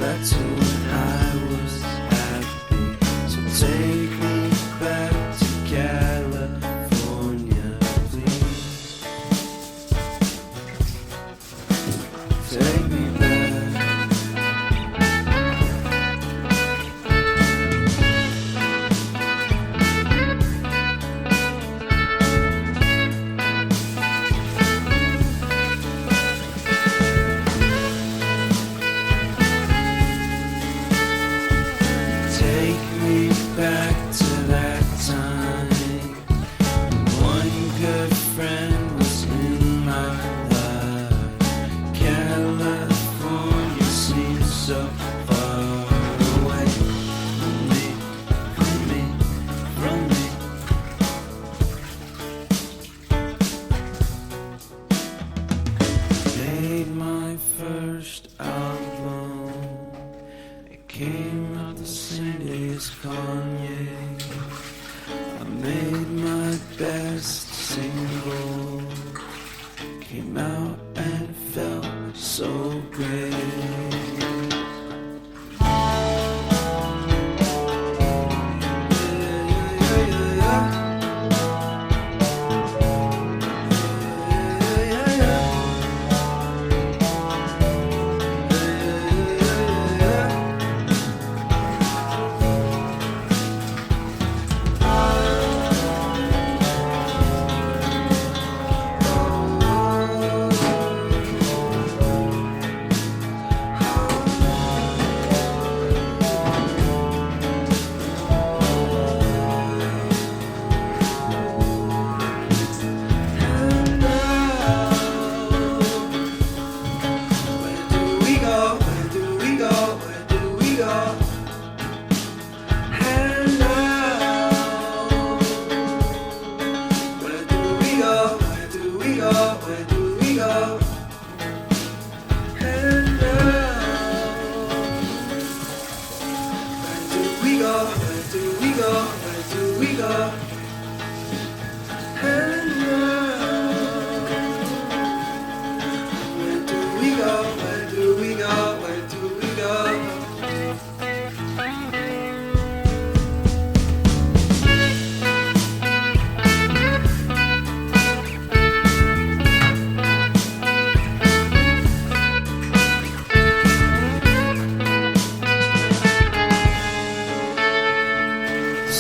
back to when I was happy. So take me back to California, please. Take me back. Take me back to that time. One good friend was in my life. California seems so far away from me, from me, from me. Made my first album. It came out the same day as Kanye. I made my best single. Came out and felt so great.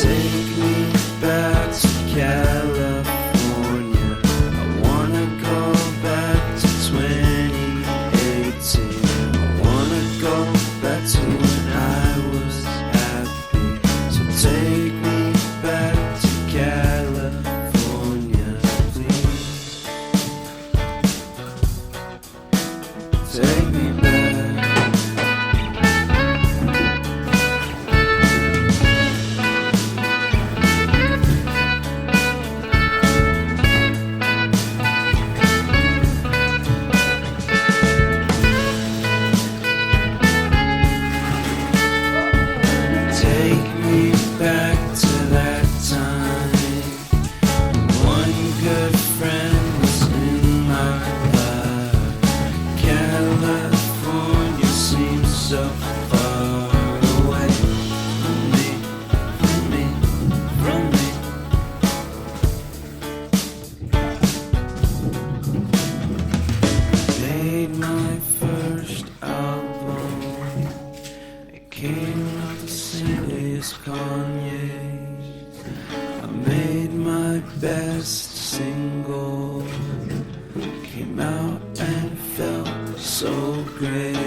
Take me back to California. I wanna go back to 2018. I wanna go back to when I was happy. So take me back to California, please. Take me back. Take me back to that time. One good friend was in my life. California seems so far away from me, from me, from me. Made my first album. It came out the same day as Kanye. I made my best single. Came out and felt so great.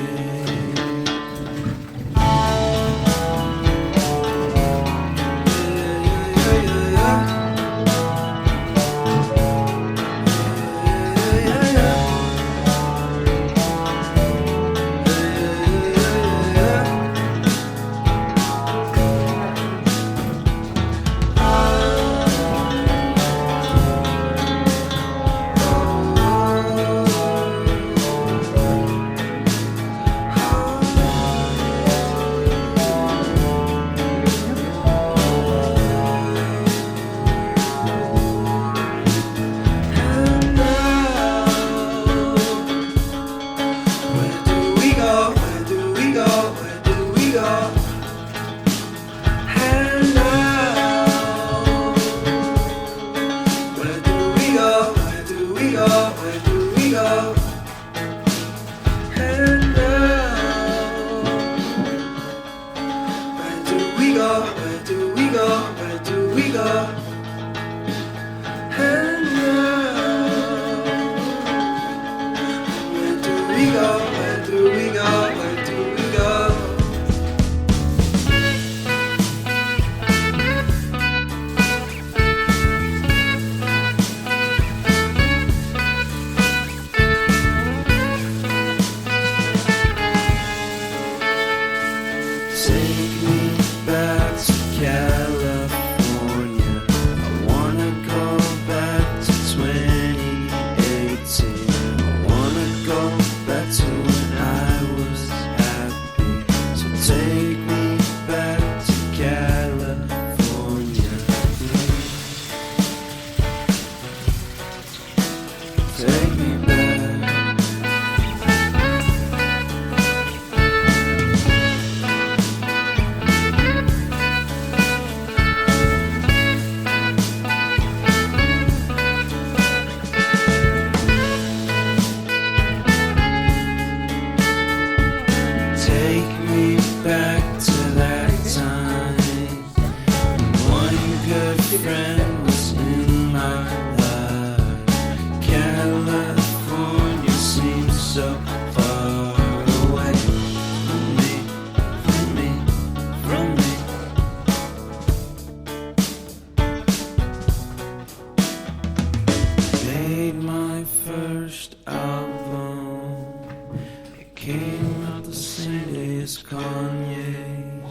is Kanye.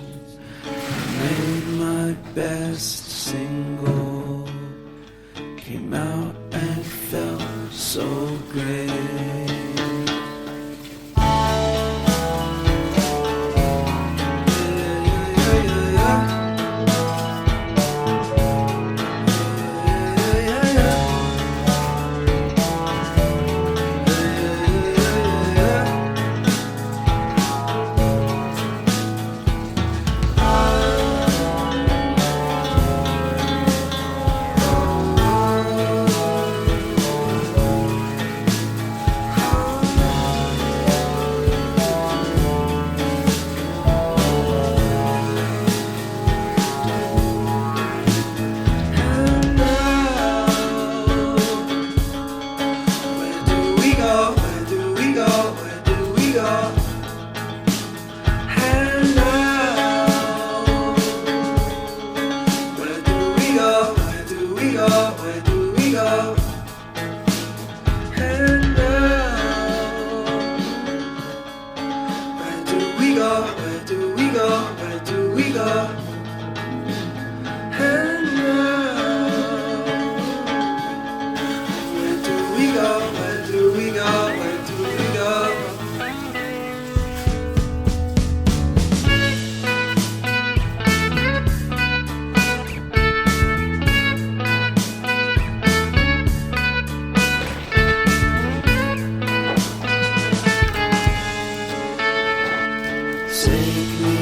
I made my best single, came out and felt so great. Take me